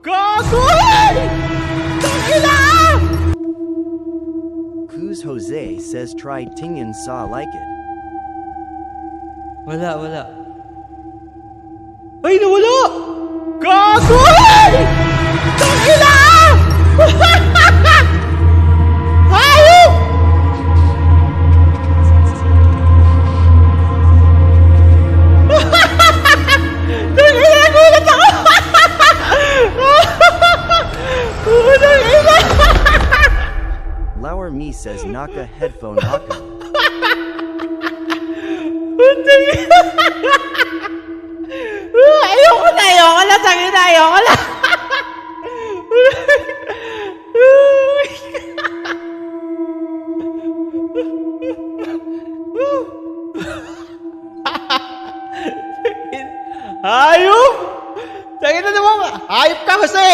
Gago! Tangina! Kuz Jose says try Tingyan saw like it. Wala. Ay, nawala! Gago! Tangina! Hayop! Tangina, gulat ako! Tangina! Lower Me says Naka headphone Haku. Ayoko na, tangina, ayoko na. Hayop! Tangina naman, hayop ka kasi!